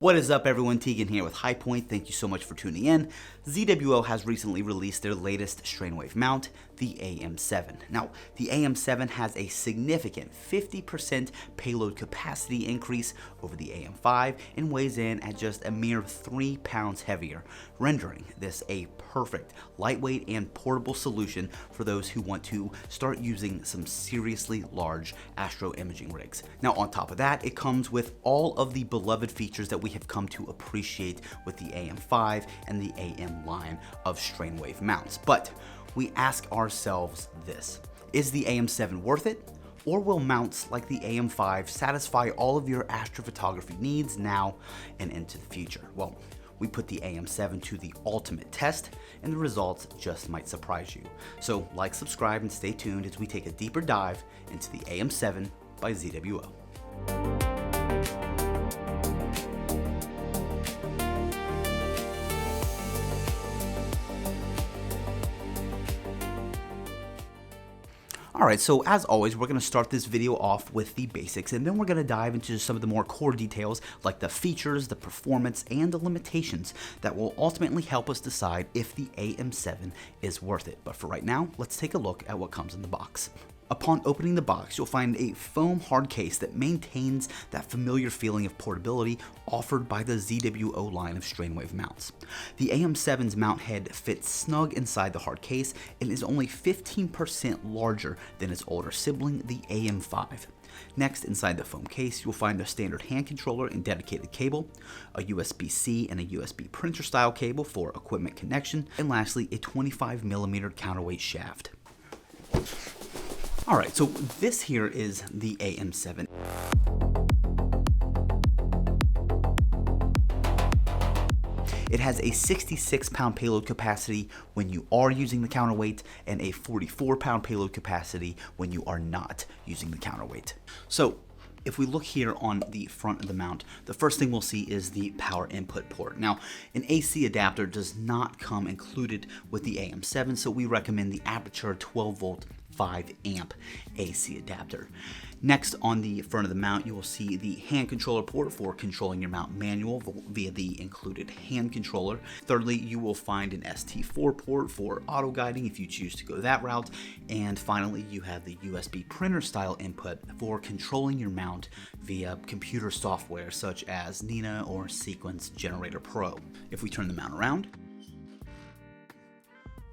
What is up, everyone? Tegan here with High Point. Thank you so much for tuning in. ZWO has recently released their latest strain wave mount, the AM7. Now, the AM7 has a significant 50% payload capacity increase over the AM5 and weighs in at just a mere 3 pounds heavier, rendering this a perfect lightweight and portable solution for those who want to start using some seriously large astro imaging rigs. Now, on top of that, it comes with all of the beloved features that we have come to appreciate with the AM5 and the AM line of strain wave mounts. But we ask ourselves this: is the AM7 worth it? Or will mounts like the AM5 satisfy all of your astrophotography needs now and into the future? Well, we put the AM7 to the ultimate test, and the results just might surprise you. So like, subscribe, and stay tuned as we take a deeper dive into the AM7 by ZWO. Alright, so as always, we're going to start this video off with the basics, and then we're going to dive into some of the more core details like the features, the performance, and the limitations that will ultimately help us decide if the AM7 is worth it. But for right now, let's take a look at what comes in the box. Upon opening the box, you'll find a foam hard case that maintains that familiar feeling of portability offered by the ZWO line of strain wave mounts. The AM7's mount head fits snug inside the hard case and is only 15% larger than its older sibling, the AM5. Next, inside the foam case, you'll find a standard hand controller and dedicated cable, a USB-C and a USB printer style cable for equipment connection, and lastly, a 25mm counterweight shaft. Alright, so this here is the AM7. It has a 66-pound payload capacity when you are using the counterweight and a 44-pound payload capacity when you are not using the counterweight. So if we look here on the front of the mount, the first thing we'll see is the power input port. Now, an AC adapter does not come included with the AM7, so we recommend the Aperture 12-volt 5-amp AC adapter. Next, on the front of the mount, you will see the hand controller port for controlling your mount manual via the included hand controller. Thirdly, you will find an ST4 port for auto guiding if you choose to go that route. And finally, you have the USB printer style input for controlling your mount via computer software such as Nina or Sequence Generator Pro. If we turn the mount around,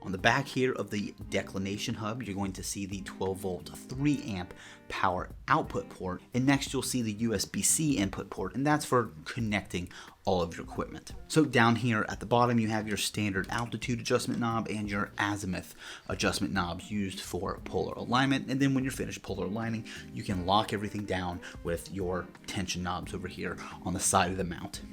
on the back here of the declination hub, you're going to see the 12-volt 3-amp power output port, and next you'll see the USB-C input port, and that's for connecting all of your equipment. So down here at the bottom, you have your standard altitude adjustment knob and your azimuth adjustment knobs used for polar alignment, and then when you're finished polar aligning, you can lock everything down with your tension knobs over here on the side of the mount.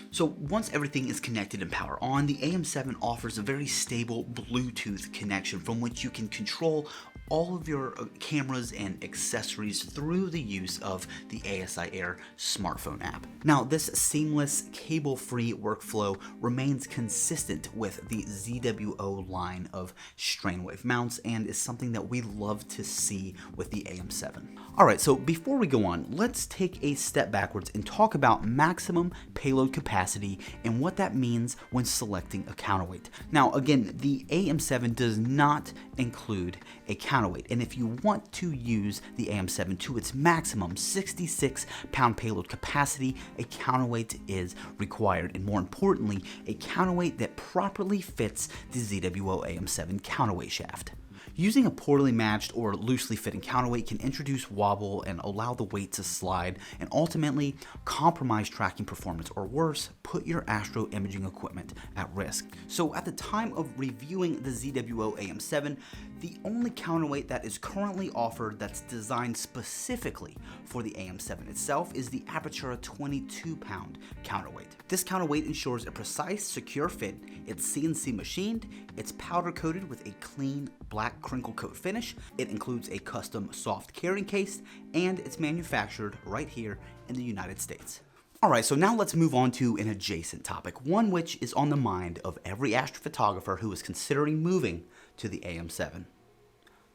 So once everything is connected and power on, the AM7 offers a very stable Bluetooth connection from which you can control all of your cameras and accessories through the use of the ASI Air smartphone app. Now, this seamless cable-free workflow remains consistent with the ZWO line of strain wave mounts and is something that we love to see with the AM7. Alright, so before we go on, let's take a step backwards and talk about maximum payload capacity and what that means when selecting a counterweight. Now, again, the AM7 does not include a counterweight, and if you want to use the AM7 to its maximum 66-pound payload capacity, a counterweight is required, and more importantly, a counterweight that properly fits the ZWO AM7 counterweight shaft. Using a poorly matched or loosely fitting counterweight can introduce wobble and allow the weight to slide and ultimately compromise tracking performance, or worse, put your astro imaging equipment at risk. So at the time of reviewing the ZWO AM7, the only counterweight that is currently offered that's designed specifically for the AM7 itself is the Aperture 22-pound counterweight. This counterweight ensures a precise, secure fit, it's CNC machined, it's powder coated with a clean black crinkle coat finish, it includes a custom soft carrying case, and it's manufactured right here in the United States. Alright, so now let's move on to an adjacent topic, one which is on the mind of every astrophotographer who is considering moving to the AM7: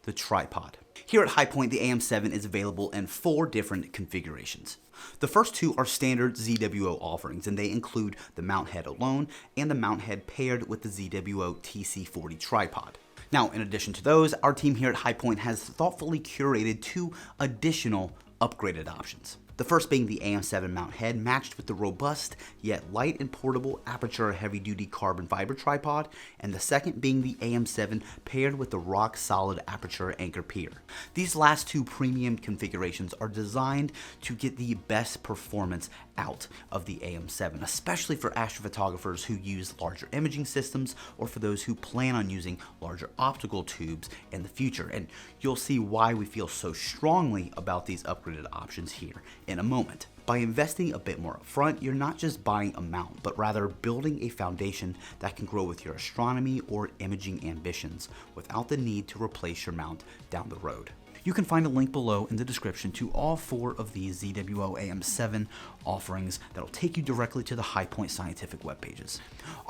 the tripod. Here at High Point, the AM7 is available in 4 different configurations. The first 2 are standard ZWO offerings, and they include the mount head alone and the mount head paired with the ZWO TC40 tripod. Now, in addition to those, our team here at High Point has thoughtfully curated 2 additional upgraded options. The first being the AM7 mount head matched with the robust yet light and portable Aperture heavy-duty carbon fiber tripod, and the second being the AM7 paired with the rock-solid Aperture anchor pier. These last 2 premium configurations are designed to get the best performance out of the AM7, especially for astrophotographers who use larger imaging systems or for those who plan on using larger optical tubes in the future. And you'll see why we feel so strongly about these upgraded options here in a moment. By investing a bit more upfront, you're not just buying a mount, but rather building a foundation that can grow with your astronomy or imaging ambitions without the need to replace your mount down the road. You can find a link below in the description to all 4 of these ZWO AM7 offerings that'll take you directly to the High Point Scientific web pages.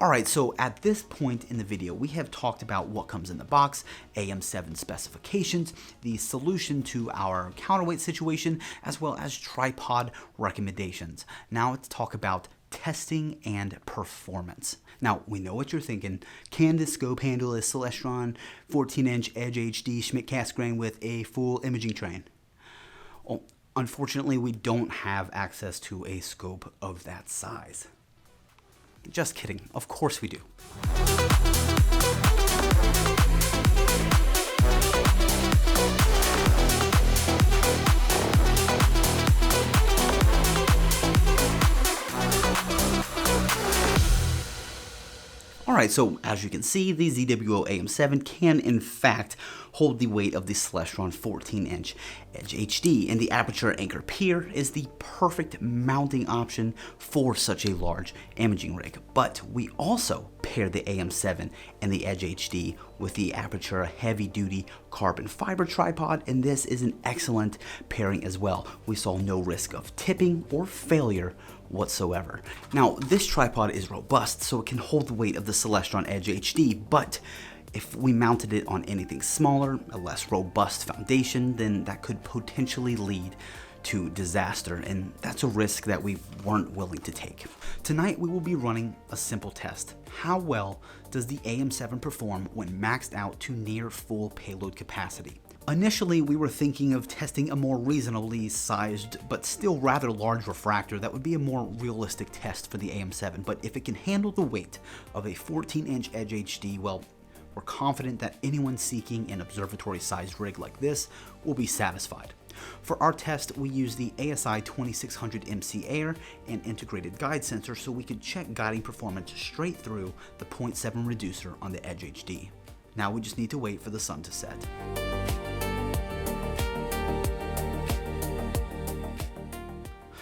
Alright, so at this point in the video, we have talked about what comes in the box, AM7 specifications, the solution to our counterweight situation, as well as tripod recommendations. Now let's talk about testing and performance. Now, we know what you're thinking. Can this scope handle a Celestron 14-inch Edge HD Schmidt Cassegrain with a full imaging train? Well, unfortunately, we don't have access to a scope of that size. Just kidding. Of course we do. Alright, so as you can see, the ZWO AM7 can in fact hold the weight of the Celestron 14-inch Edge HD, and the Aperture anchor pier is the perfect mounting option for such a large imaging rig. But we also pair the AM7 and the Edge HD with the Aperture heavy-duty carbon fiber tripod, and this is an excellent pairing as well. We saw no risk of tipping or failure whatsoever. Now, this tripod is robust, so it can hold the weight of the Celestron Edge HD, but if we mounted it on anything smaller, a less robust foundation, then that could potentially lead to disaster, and that's a risk that we weren't willing to take. Tonight, we will be running a simple test. How well does the AM7 perform when maxed out to near full payload capacity? Initially, we were thinking of testing a more reasonably sized, but still rather large refractor that would be a more realistic test for the AM7, but if it can handle the weight of a 14-inch Edge HD, well, we're confident that anyone seeking an observatory-sized rig like this will be satisfied. For our test, we use the ASI 2600 MC Air and integrated guide sensor so we can check guiding performance straight through the 0.7 reducer on the Edge HD. Now we just need to wait for the sun to set.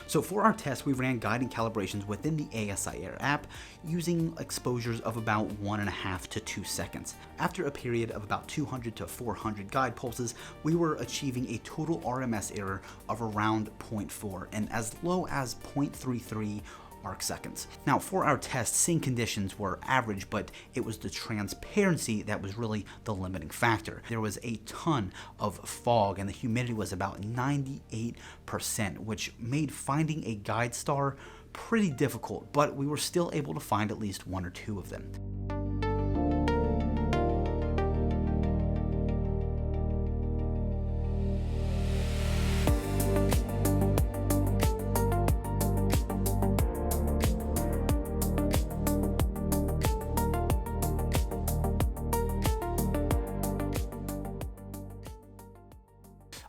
So for our test, we ran guiding calibrations within the ASI Air app using exposures of about 1.5 to 2 seconds. After a period of about 200 to 400 guide pulses, we were achieving a total RMS error of around 0.4 and as low as 0.33 arc seconds. Now for our test, seeing conditions were average, but it was the transparency that was really the limiting factor. There was a ton of fog and the humidity was about 98%, which made finding a guide star pretty difficult, but we were still able to find at least 1 or 2 of them.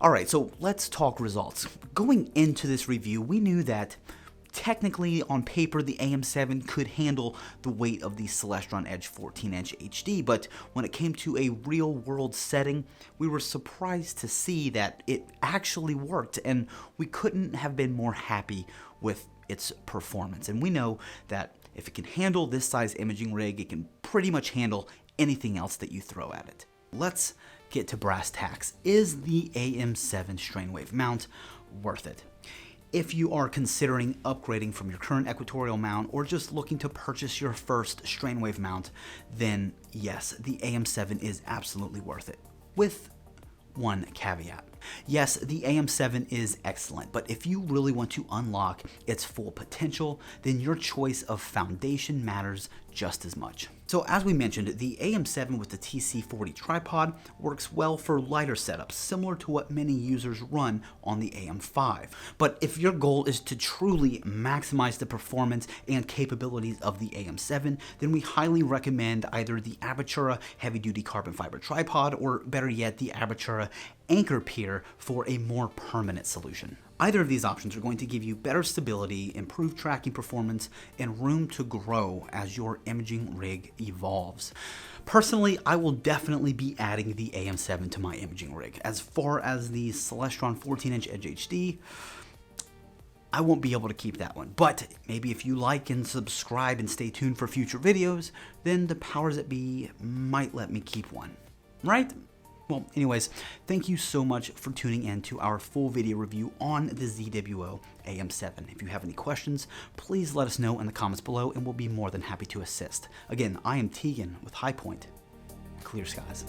Alright, so let's talk results. Going into this review, we knew that technically on paper the AM7 could handle the weight of the Celestron Edge 14-inch HD, but when it came to a real world setting, we were surprised to see that it actually worked, and we couldn't have been more happy with its performance. And we know that if it can handle this size imaging rig, it can pretty much handle anything else that you throw at it. Let's get to brass tacks. Is the AM7 strainwave mount worth it? If you are considering upgrading from your current equatorial mount or just looking to purchase your first strainwave mount, then yes, the AM7 is absolutely worth it. With one caveat. Yes, the AM7 is excellent, but if you really want to unlock its full potential, then your choice of foundation matters just as much. So as we mentioned, the AM7 with the TC40 tripod works well for lighter setups, similar to what many users run on the AM5. But if your goal is to truly maximize the performance and capabilities of the AM7, then we highly recommend either the Apertura heavy-duty carbon fiber tripod, or better yet, the Apertura anchor pier for a more permanent solution. Either of these options are going to give you better stability, improved tracking performance, and room to grow as your imaging rig evolves. Personally, I will definitely be adding the AM7 to my imaging rig. As far as the Celestron 14-inch Edge HD, I won't be able to keep that one. But maybe if you like and subscribe and stay tuned for future videos, then the powers that be might let me keep one, right? Well, anyways, thank you so much for tuning in to our full video review on the ZWO AM7. If you have any questions, please let us know in the comments below and we'll be more than happy to assist. Again, I am Tegan with High Point. Clear skies.